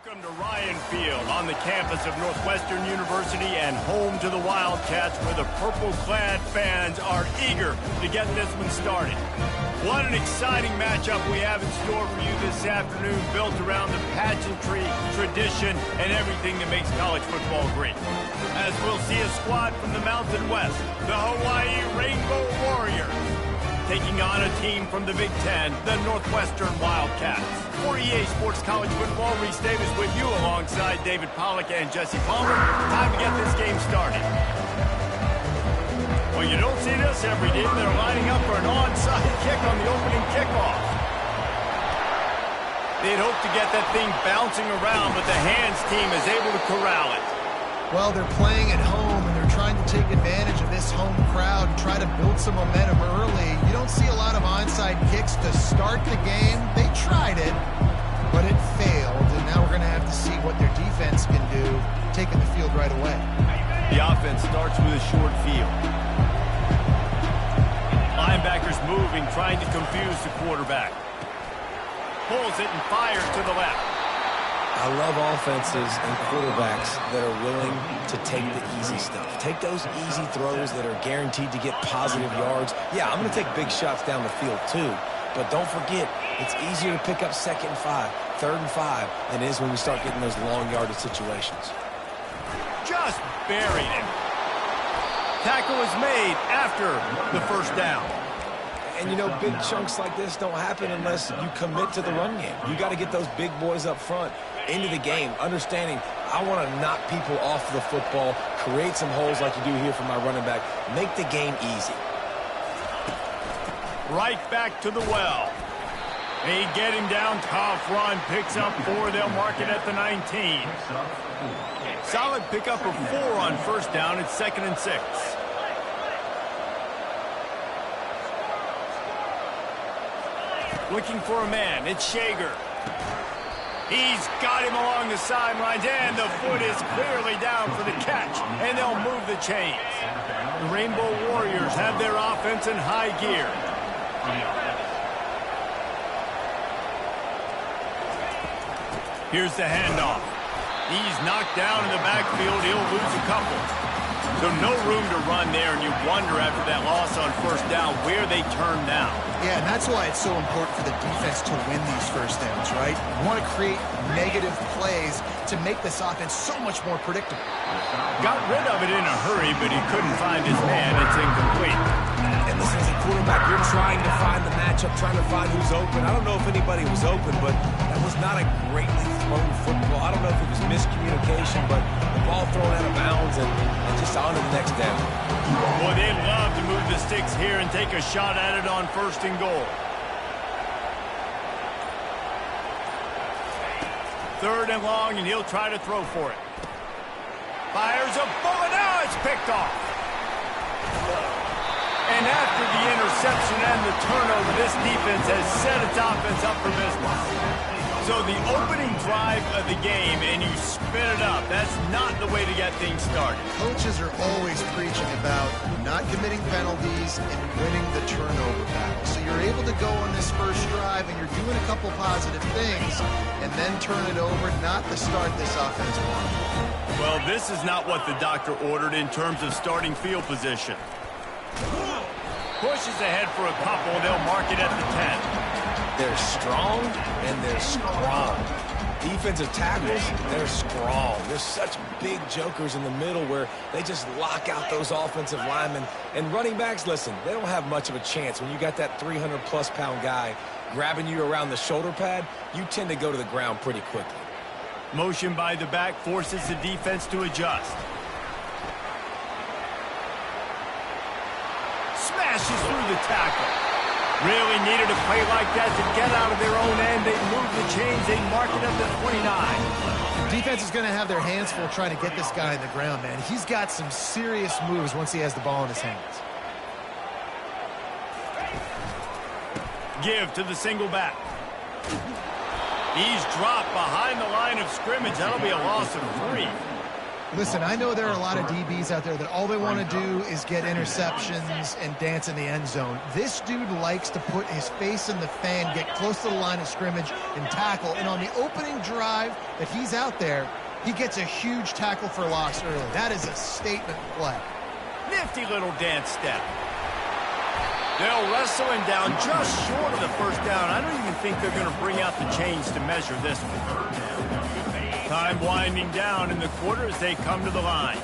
Welcome to Ryan Field on the campus of Northwestern University and home to the Wildcats, where the purple-clad fans are eager to get this one started. What an exciting matchup we have in store for you this afternoon, built around the pageantry, tradition, and everything that makes college football great. As we'll see a squad from the Mountain West, the Hawaii Rainbow Warriors, taking on a team from the Big Ten, the Northwestern Wildcats. For EA Sports College Football, Reese Davis with you alongside David Pollack and Jesse Palmer. Time to get this game started. Well, you don't see this every day. They're lining up for an onside kick on the opening kickoff. They'd hope to get that thing bouncing around, but the hands team is able to corral it. Well, they're playing at home, and they're trying to take advantage of this home crowd and try to build some momentum early. You don't see a lot of onside kicks to start the game. They tried it, but it failed, and now we're going to have to see what their defense can do, taking the field right away. The offense starts with a short field. Linebackers moving, trying to confuse the quarterback. Pulls it and fires to the left. I love offenses and quarterbacks that are willing to take the easy stuff. Take those easy throws that are guaranteed to get positive yards. Yeah, I'm going to take big shots down the field too. But don't forget, it's easier to pick up 2nd and 5, 3rd and 5 than it is when we start getting those long yardage situations. Just buried him. Tackle is made after the first down. And, you know, big chunks like this don't happen unless you commit to the run game. You got to get those big boys up front into the game, understanding I want to knock people off the football, create some holes like you do here for my running back, make the game easy. Right back to the well. They get him down, tough run, picks up 4, they'll mark it at the 19. Solid pickup of 4 on first down, it's 2nd and 6. Looking for a man, it's Shager. He's got him along the sidelines, and the foot is clearly down for the catch, and they'll move the chains. The Rainbow Warriors have their offense in high gear. Here's the handoff. He's knocked down in the backfield. He'll lose a couple. So no room to run there, and you wonder after that loss on first down where they turn now. Yeah, and that's why it's so important for the defense to win these first downs, right? You want to create negative plays to make this offense so much more predictable. Got rid of it in a hurry, but he couldn't find his man. It's incomplete. And listen, as a quarterback, you're trying to find the matchup, trying to find who's open. I don't know if anybody was open, but that was not a greatly thrown football. I don't know if it was miscommunication, but the ball thrown out of bounds and just on to the next down. Boy, they'd love to move the sticks here and take a shot at it on 1st and goal. 3rd and long, and he'll try to throw for it. Fires a bullet. Now it's picked off. And after the interception and the turnover, this defense has set its offense up for business. So the opening drive of the game, and you spin it up. That's not the way to get things started. Coaches are always preaching about not committing penalties and winning the turnover battle. So you're able to go on this first drive, and you're doing a couple positive things, and then turn it over, not the start this offense wants. Well, this is not what the doctor ordered in terms of starting field position. Pushes ahead for a couple. They'll mark it at the 10. They're strong, and they're strong. Defensive tackles, they're strong. They're such big jokers in the middle where they just lock out those offensive linemen. And running backs, listen, they don't have much of a chance. When you got that 300-plus pound guy grabbing you around the shoulder pad, you tend to go to the ground pretty quickly. Motion by the back forces the defense to adjust. Smashes through the tackle. Really needed a play like that to get out of their own end. They move the chains. They mark it up to 29. The defense is going to have their hands full trying to get this guy in the ground, man. He's got some serious moves once he has the ball in his hands. Give to the single back. He's dropped behind the line of scrimmage. That'll be a loss of 3. Listen, I know there are a lot of DBs out there that all they want to do is get interceptions and dance in the end zone. This dude likes to put his face in the fan, get close to the line of scrimmage, and tackle. And on the opening drive that he's out there, he gets a huge tackle for loss early. That is a statement play. Nifty little dance step. They'll wrestle him down just short of the first down. I don't even think they're going to bring out the chains to measure this one. Time winding down in the quarter as they come to the line.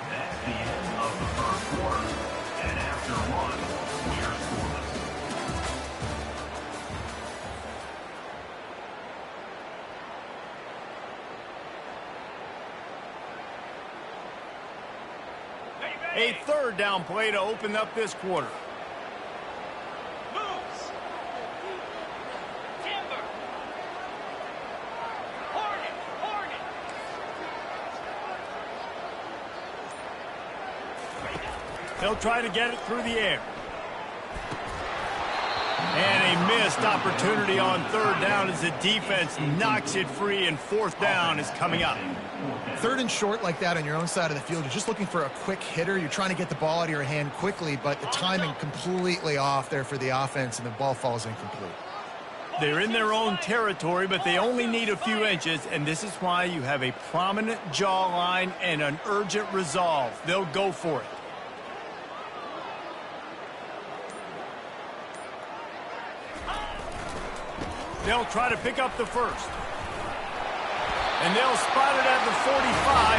That's the end of the first quarter. And after one, we're scoreless. A third down play to open up this quarter. Moves. Timber. Hornet. They'll try to get it through the air. And a missed opportunity on third down as the defense knocks it free, and fourth down is coming up. Third and short like that on your own side of the field, you're just looking for a quick hitter. You're trying to get the ball out of your hand quickly, but the timing completely off there for the offense, and the ball falls incomplete. They're in their own territory, but they only need a few inches, and this is why you have a prominent jawline and an urgent resolve. They'll go for it. They'll try to pick up the first. And they'll spot it at the 45.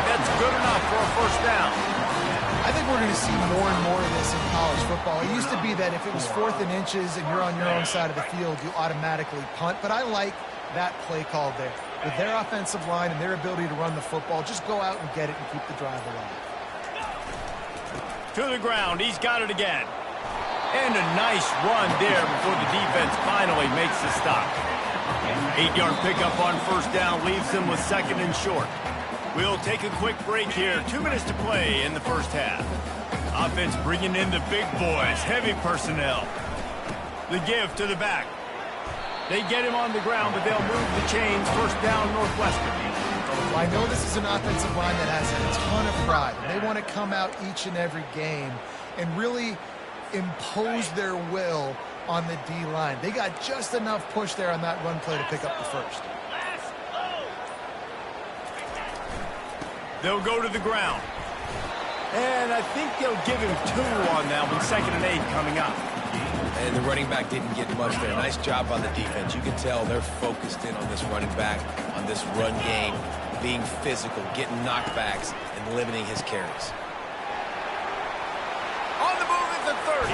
That's good enough for a first down. I think we're going to see more and more of this in college football. It used to be that if it was 4th and inches and you're on your own side of the field, you automatically punt. But I like that play call there. With their offensive line and their ability to run the football, just go out and get it and keep the drive alive. To the ground. He's got it again. And a nice run there before the defense finally makes the stop. 8-yard pickup on first down leaves them with second and short. We'll take a quick break here. 2 minutes to play in the first half. Offense bringing in the big boys, heavy personnel. The give to the back. They get him on the ground, but they'll move the chains. First down, Northwestern. I know this is an offensive line that has a ton of pride. They want to come out each and every game and really impose their will on the D-line. They got just enough push there on that run play to pick up the first. They'll go to the ground. And I think they'll give him 2 on that one. 2nd and 8 coming up. And the running back didn't get much there. Nice job on the defense. You can tell they're focused in on this running back, on this run game, being physical, getting knockbacks, and limiting his carries. On the move at the 30.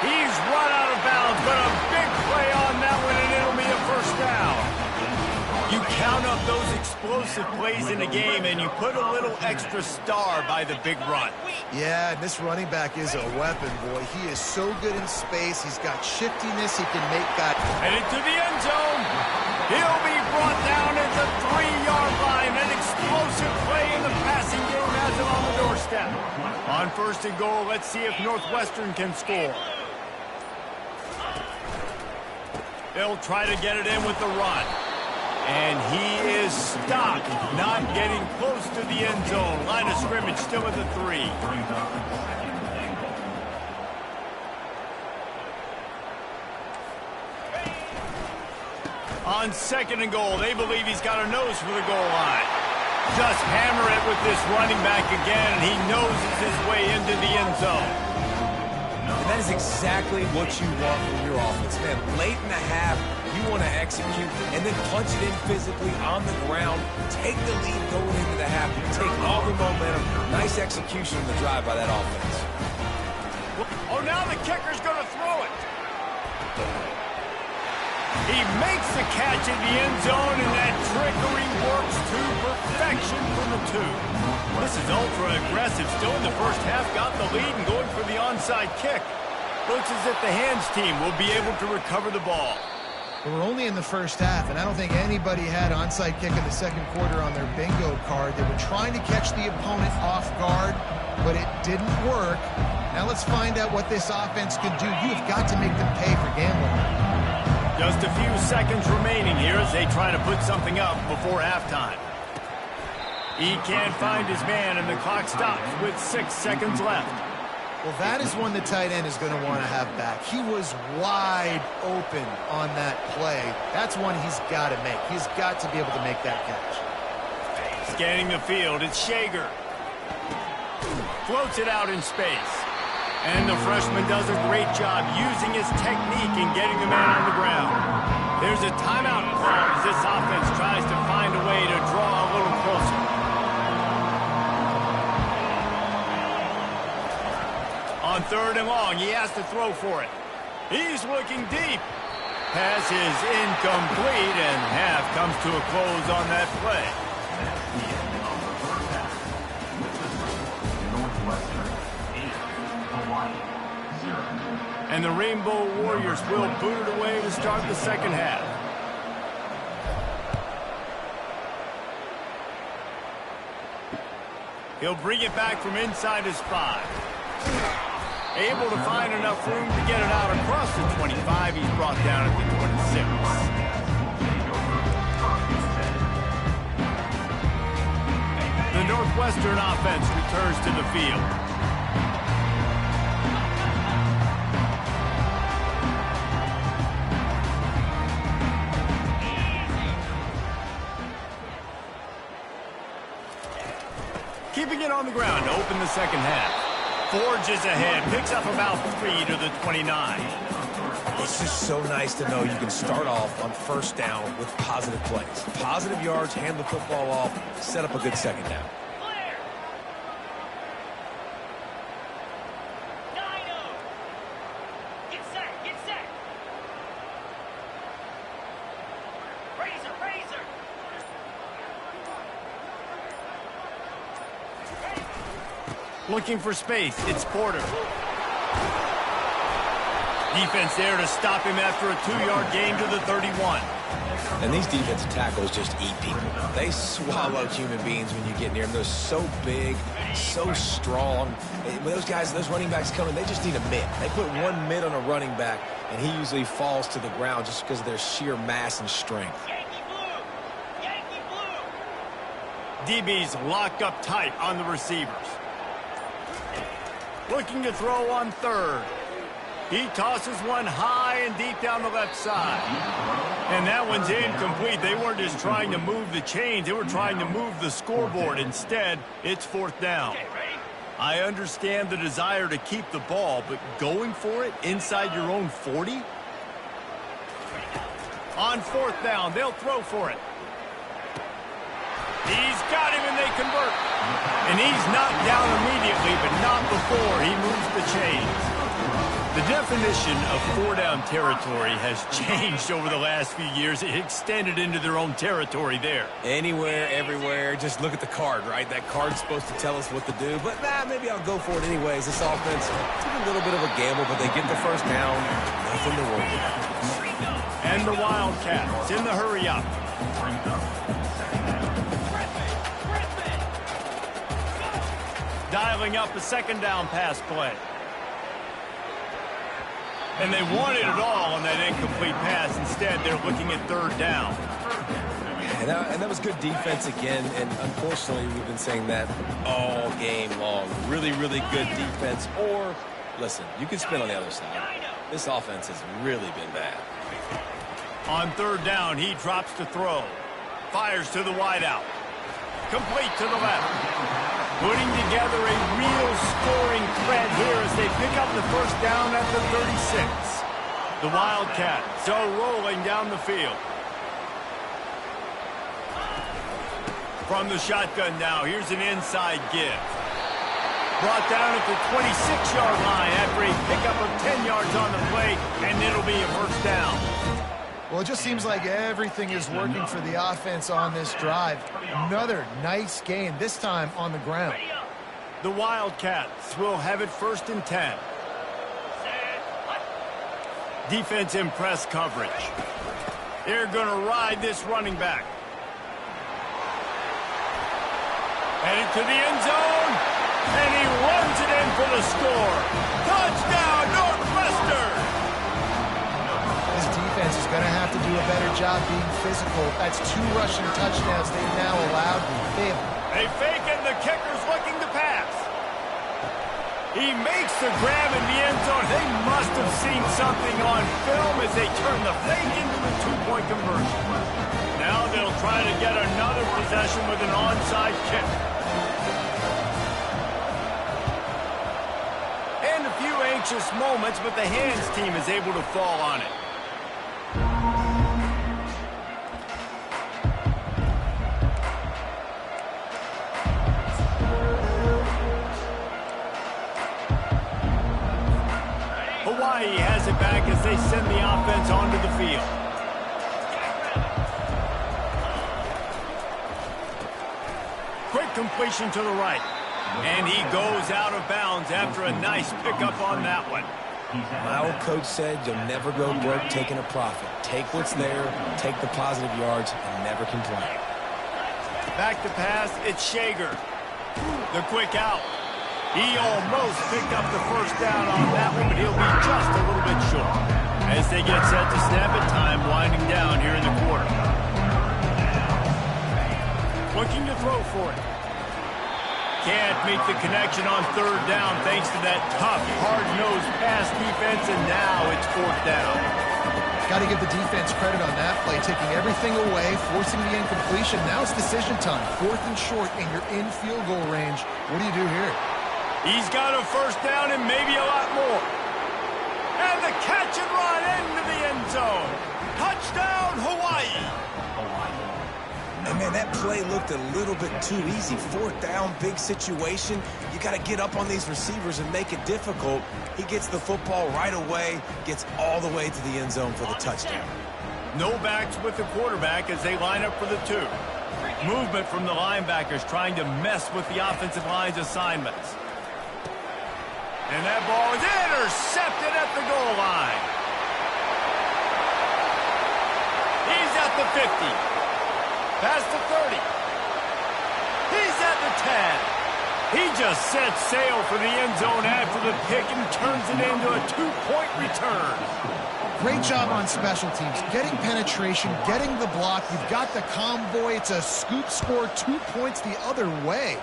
He's run out of bounds, but a big play on that one, and it'll be a first down. You count up those explosive plays in a game, and you put a little extra star by the big run. Yeah, this running back is a weapon, boy. He is so good in space. He's got shiftiness. He can make guys. Headed to the end zone. He'll be brought down at the 3-yard line. An explosive play in the passing game has him on the doorstep. On first and goal, let's see if Northwestern can score. They'll try to get it in with the run. And he is stopped, not getting close to the end zone. Line of scrimmage still at the 3. On 2nd and goal, they believe he's got a nose for the goal line. Just hammer it with this running back again, and he noses his way into the end zone. And that is exactly what you want from your offense, man. Late in the half, you want to execute and then punch it in physically on the ground. Take the lead going into the half. Take all the momentum. Nice execution of the drive by that offense. Oh, now the kicker's going to throw it. He makes the catch in the end zone, and that trickery works to perfection from the 2. This is ultra-aggressive. Still in the first half, got the lead and going for the onside kick. Looks as if the hands team will be able to recover the ball. We're only in the first half, and I don't think anybody had onside kick in the second quarter on their bingo card. They were trying to catch the opponent off guard, but it didn't work. Now let's find out what this offense can do. You've got to make them pay for gambling. Just a few seconds remaining here as they try to put something up before halftime. He can't find his man, and the clock stops with 6 seconds left. Well, that is one the tight end is going to want to have back. He was wide open on that play. That's one he's got to make. He's got to be able to make that catch. Scanning the field, it's Shager. Floats it out in space. And the freshman does a great job using his technique and getting the man on the ground. There's a timeout call as this offense tries to find a way to draw a little closer. On 3rd and long, he has to throw for it. He's looking deep. Pass is incomplete, and half comes to a close on that play. That's the end of the first half. Northwestern 8, Hawaii 0. And the Rainbow Warriors will boot it away to start the second half. He'll bring it back from inside his 5. Able to find enough room to get it out across the 25. He's brought down at the 26. The Northwestern offense returns to the field. Keeping it on the ground to open the second half. Forges ahead, picks up about 3 to the 29. It's just so nice to know you can start off on 1st down with positive plays. Positive yards, hand the football off, set up a good 2nd down. Looking for space, it's Porter. Defense there to stop him after a 2-yard gain to the 31. And these defensive tackles just eat people. They swallow human beings when you get near them. They're so big, so strong. When those guys, those running backs come in, they just need a mid. They put one mid on a running back, and he usually falls to the ground just because of their sheer mass and strength. Yankee blue. DB's locked up tight on the receivers. Looking to throw on 3rd. He tosses one high and deep down the left side. And that one's incomplete. They weren't just trying to move the chains. They were trying to move the scoreboard. Instead, it's 4th down. I understand the desire to keep the ball, but going for it inside your own 40? On 4th down, they'll throw for it. He's got him, and they convert. And he's knocked down immediately, but not before he moves the chains. The definition of 4-down territory has changed over the last few years. It extended into their own territory there. Anywhere, everywhere, just look at the card, right? That card's supposed to tell us what to do, but maybe I'll go for it anyways. This offense took a little bit of a gamble, but they get the 1st down. Nothing to worry about. And the Wildcats in the hurry up. Dialing up a 2nd down pass play. And they wanted it all on that incomplete pass. Instead, they're looking at 3rd down. And that was good defense again, and unfortunately, we've been saying that all game long. Really, really good defense. Or, listen, you can spin on the other side. This offense has really been bad. On 3rd down, he drops to throw. Fires to the wideout. Complete to the left. Putting together a real scoring threat here as they pick up the 1st down at the 36. The Wildcats are rolling down the field. From the shotgun now, here's an inside give. Brought down at the 26-yard line after a pickup of 10 yards on the play, and it'll be a 1st down. Well, it just seems like everything is working for the offense on this drive. Another nice gain, this time on the ground. The Wildcats will have it 1st and 10. Defense in press coverage. They're going to ride this running back. Headed to the end zone, and he runs it in for the score. Touchdown, Northwestern! This defense is going to have to do a better job being physical. That's 2 rushing touchdowns they've now allowed them. They fake it, and the kicker's looking to pass. He makes the grab in the end zone. They must have seen something on film as they turn the fake into the 2-point conversion. Now they'll try to get another possession with an onside kick. And a few anxious moments, but the hands team is able to fall on it. Hawaii has it back as they send the offense onto the field. Quick completion to the right. And he goes out of bounds after a nice pickup on that one. My old coach said you'll never go broke taking a profit. Take what's there, take the positive yards, and never complain. Back to pass, it's Shager. The quick out. He almost picked up the first down on that one, but he'll be just a little bit short. As they get set to snap it, time winding down here in the quarter. Looking to throw for it. Can't make the connection on 3rd down thanks to that tough, hard-nosed pass defense, and now it's 4th down. Got to give the defense credit on that play, taking everything away, forcing the incompletion. Now it's decision time. 4th and short, and you're in field goal range. What do you do here? He's got a first down and maybe a lot more. And the catch and run into the end zone. Touchdown, Hawaii. And man, that play looked a little bit too easy. 4th down, big situation. You got to get up on these receivers and make it difficult. He gets the football right away, gets all the way to the end zone for the touchdown. No backs with the quarterback as they line up for the 2. Movement from the linebackers trying to mess with the offensive line's assignments. And that ball is intercepted at the goal line. He's at the 50. Past the 30. He's at the 10. He just sets sail for the end zone after the pick and turns it into a 2-point return. Great job on special teams. Getting penetration, getting the block. You've got the convoy. It's a scoop score, 2 points the other way.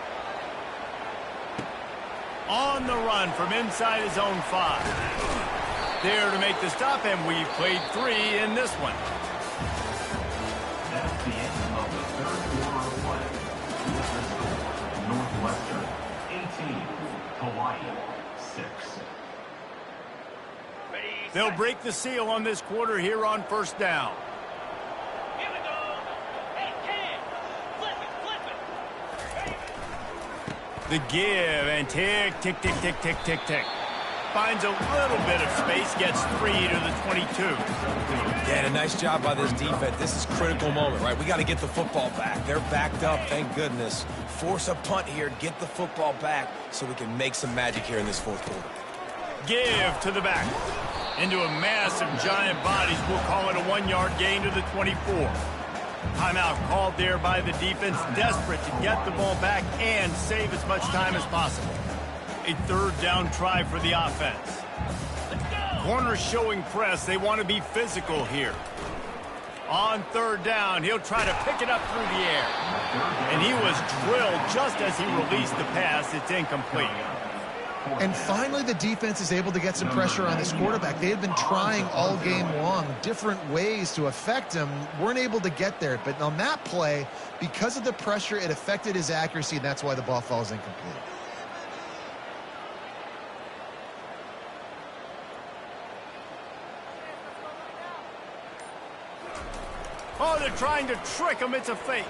On the run from inside his own 5. There to make the stop, and we've played 3 in this one. That's the end of the 3rd quarter of play. With the score, Northwestern 18, Hawaii 6. They'll break the seal on this quarter here on 1st down. Here we go. Hey, Cam, flip it. The give and tick, tick, tick, tick, tick, tick, tick. Finds a little bit of space, gets 3 to the 22. Yeah, a nice job by this defense. This is a critical moment, right? We got to get the football back. They're backed up, thank goodness. Force a punt here, get the football back so we can make some magic here in this 4th quarter. Give to the back. Into a mass of giant bodies. We'll call it a 1-yard gain to the 24. Timeout called there by the defense, desperate to get the ball back and save as much time as possible. A 3rd down try for the offense. Corners showing press. They want to be physical here. On 3rd down, he'll try to pick it up through the air. And he was drilled just as he released the pass. It's incomplete. And finally, the defense is able to get some pressure on this quarterback. They had been trying all game long, different ways to affect him, weren't able to get there. But on that play, because of the pressure, it affected his accuracy, and that's why the ball falls incomplete. Oh, they're trying to trick him. It's a fake.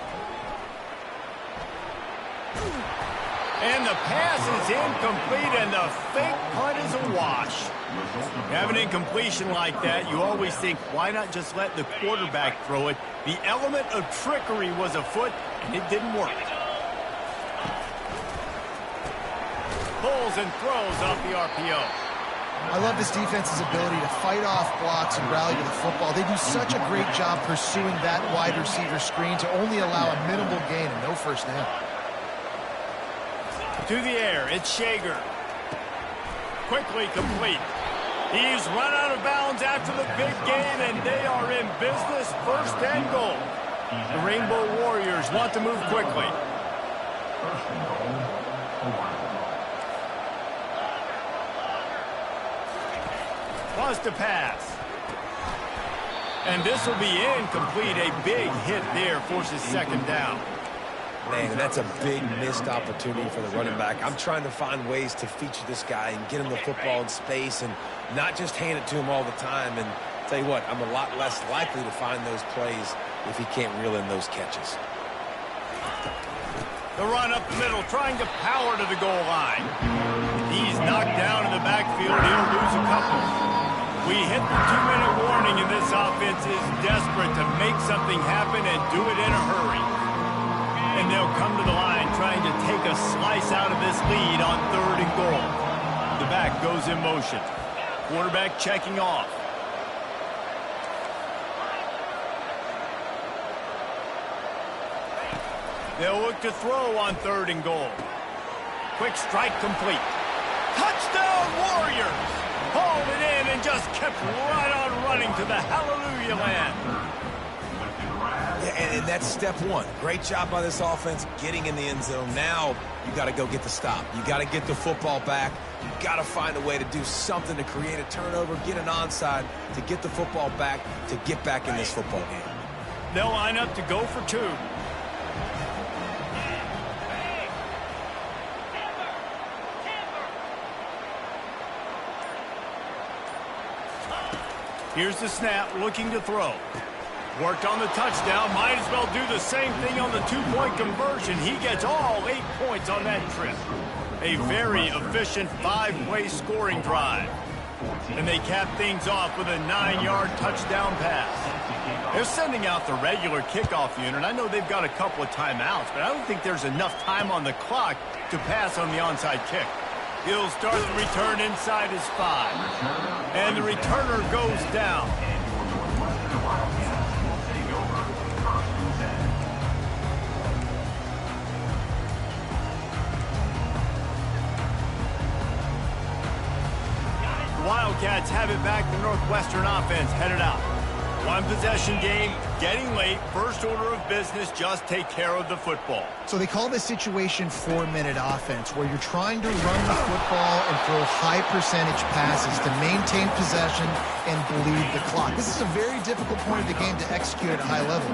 And the pass is incomplete, and the fake punt is a wash. You have an incompletion like that, you always think, why not just let the quarterback throw it? The element of trickery was afoot, and it didn't work. Pulls and throws off the RPO. I love this defense's ability to fight off blocks and rally to the football. They do such a great job pursuing that wide receiver screen to only allow a minimal gain and no first down. To the air, it's Shager. Quickly complete. He's run out of bounds after the big gain, and they are in business, first and goal. The Rainbow Warriors want to move quickly. First and goal, Hawaii. Wants to pass. And this will be incomplete. A big hit there forces second down. Man, that's a big missed opportunity for the running back. I'm trying to find ways to feature this guy and get him the football in space and not just hand it to him all the time. And tell you what, I'm a lot less likely to find those plays if he can't reel in those catches. The run up the middle, trying to power to the goal line. He's knocked down in the backfield. He'll lose a couple. We hit the 2-minute warning, and this offense is desperate to make something happen and do it in a hurry. And they'll come to the line trying to take a slice out of this lead on 3rd and goal. The back goes in motion. Quarterback checking off. They'll look to throw on 3rd and goal. Quick strike complete. Touchdown Warriors! Hauled it in and just kept right on running to the hallelujah land. Yeah, and that's step one. Great job by this offense getting in the end zone. Now you got to go get the stop. You got to get the football back. You got to find a way to do something to create a turnover, get an onside, to get the football back, to get back in this football game. They'll line up to go for 2. Here's the snap, looking to throw. Worked on the touchdown, might as well do the same thing on the 2-point conversion. He gets all 8 points on that trip. A very efficient 5-play scoring drive. And they cap things off with a 9-yard touchdown pass. They're sending out the regular kickoff unit. I know they've got a couple of timeouts, but I don't think there's enough time on the clock to pass on the onside kick. He'll start the return inside his 5. And the returner goes down. The Wildcats have it back. The Northwestern offense headed out. 1-possession game, getting late. First order of business, just take care of the football. So they call this situation 4-minute offense, where you're trying to run the football and throw high percentage passes to maintain possession and bleed the clock. This is a very difficult point of the game to execute at a high level.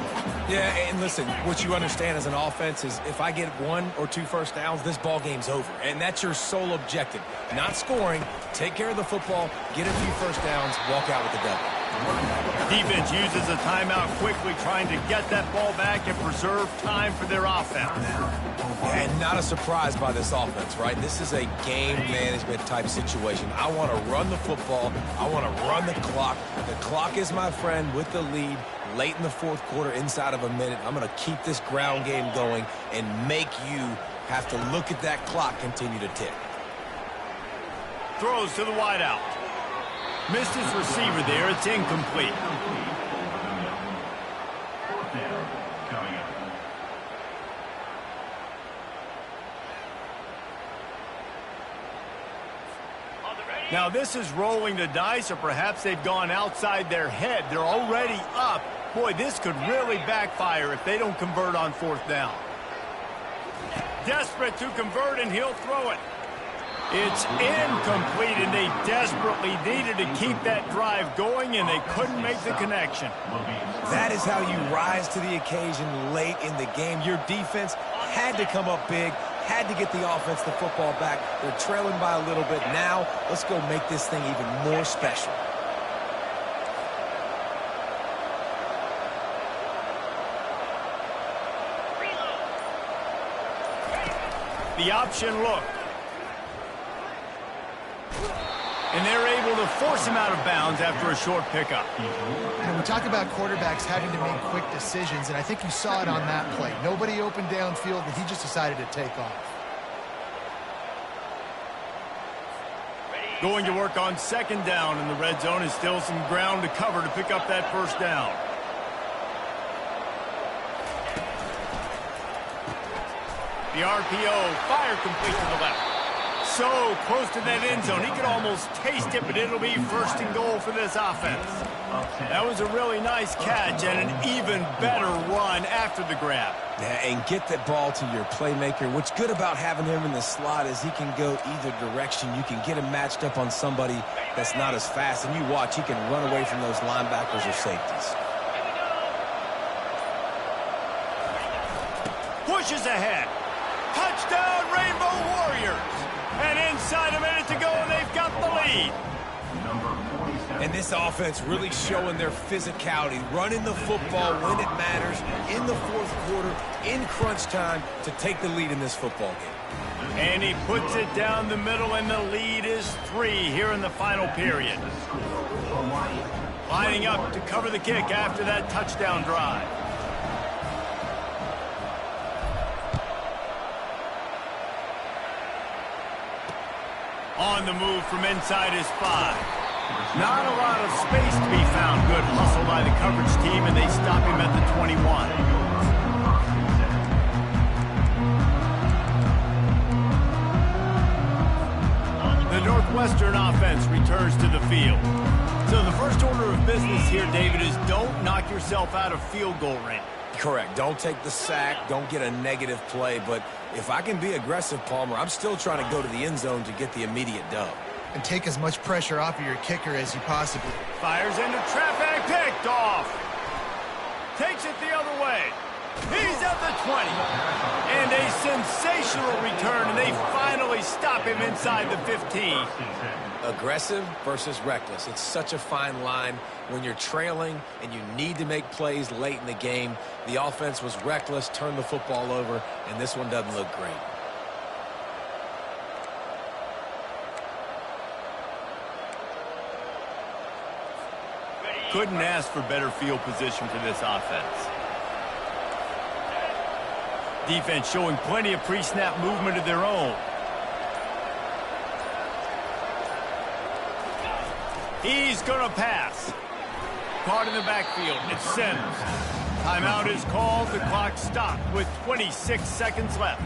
Yeah, and listen, what you understand as an offense is if I get 1 or 2 first downs, this ball game's over. And that's your sole objective. Not scoring, take care of the football, get a few first downs, walk out with the W. Defense uses a timeout quickly, trying to get that ball back and preserve time for their offense. And not a surprise by this offense, right? This is a game management type situation. I want to run the football. I want to run the clock. The clock is my friend with the lead late in the 4th quarter, inside of a minute. I'm going to keep this ground game going and make you have to look at that clock continue to tick. Throws to the wideout. Missed his receiver there. It's incomplete. Now this is rolling the dice, or perhaps they've gone outside their head. They're already up. Boy, this could really backfire if they don't convert on 4th down. Desperate to convert, and he'll throw it. It's incomplete, and they desperately needed to keep that drive going, and they couldn't make the connection. That is how you rise to the occasion late in the game. Your defense had to come up big, had to get the offense the football back. They're trailing by a little bit. Now, let's go make this thing even more special. The option look. And they're able to force him out of bounds after a short pickup. And we talk about quarterbacks having to make quick decisions, and I think you saw it on that play. Nobody open downfield, and he just decided to take off. Going to work on second down in the red zone, and still some ground to cover to pick up that first down. The RPO, fire complete to the left. So close to that end zone. He could almost taste it, but it'll be first and goal for this offense. That was a really nice catch and an even better run after the grab. Yeah, and get that ball to your playmaker. What's good about having him in the slot is he can go either direction. You can get him matched up on somebody that's not as fast, and you watch, he can run away from those linebackers or safeties. Pushes ahead. Touchdown, Rainbow Warriors. And inside a minute to go, and they've got the lead. And this offense really showing their physicality, running the football when it matters, in the fourth quarter, in crunch time, to take the lead in this football game. And he puts it down the middle, and the lead is 3 here in the final period. Lining up to cover the kick after that touchdown drive. On the move from inside his 5. Not a lot of space to be found. Good hustle by the coverage team, and they stop him at the 21. The Northwestern offense returns to the field. So the first order of business here, David, is don't knock yourself out of field goal range. Correct. Don't take the sack. Don't get a negative play. But if I can be aggressive, Palmer, I'm still trying to go to the end zone to get the immediate dub. And take as much pressure off of your kicker as you possibly. Fires into traffic, picked off. Takes it the other way. He's at the 20. And a sensational return, and they finally stop him inside the 15. Aggressive versus reckless. It's such a fine line when you're trailing and you need to make plays late in the game. The offense was reckless, turned the football over, and this one doesn't look great. Couldn't ask for better field position for this offense. Defense showing plenty of pre-snap movement of their own. He's going to pass. Caught in the backfield. It's Sims. Timeout is called. The clock stopped with 26 seconds left.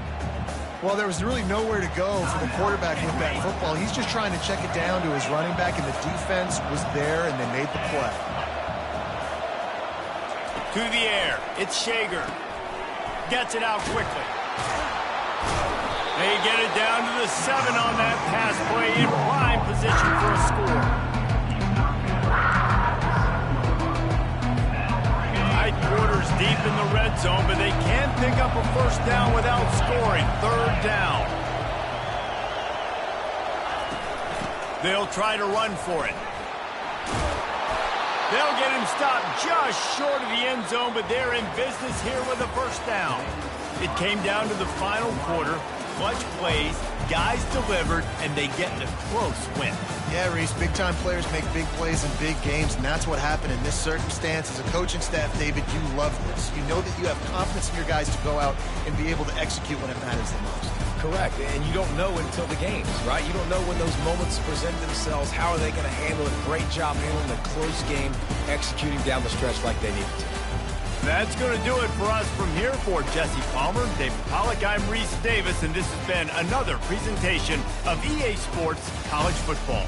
Well, there was really nowhere to go for the quarterback with that football. He's just trying to check it down to his running back, and the defense was there, and they made the play. To the air. It's Shager. Gets it out quickly. They get it down to the 7 on that pass play in prime position for a score. Tight quarters deep in the red zone, but they can't pick up a first down without scoring. Third down. They'll try to run for it. They'll get him stopped just short of the end zone, but they're in business here with a first down. It came down to the final quarter. Clutch plays, guys delivered, and they get a close win. Yeah, Reese, big-time players make big plays in big games, and that's what happened in this circumstance. As a coaching staff, David, you love this. You know that you have confidence in your guys to go out and be able to execute when it matters the most. Correct, and you don't know until the games, right? You don't know when those moments present themselves. How are they going to handle it? Great job handling a close game, executing down the stretch like they needed to. That's going to do it for us from here. For Jesse Palmer, David Pollack, I'm Reese Davis, and this has been another presentation of EA Sports College Football.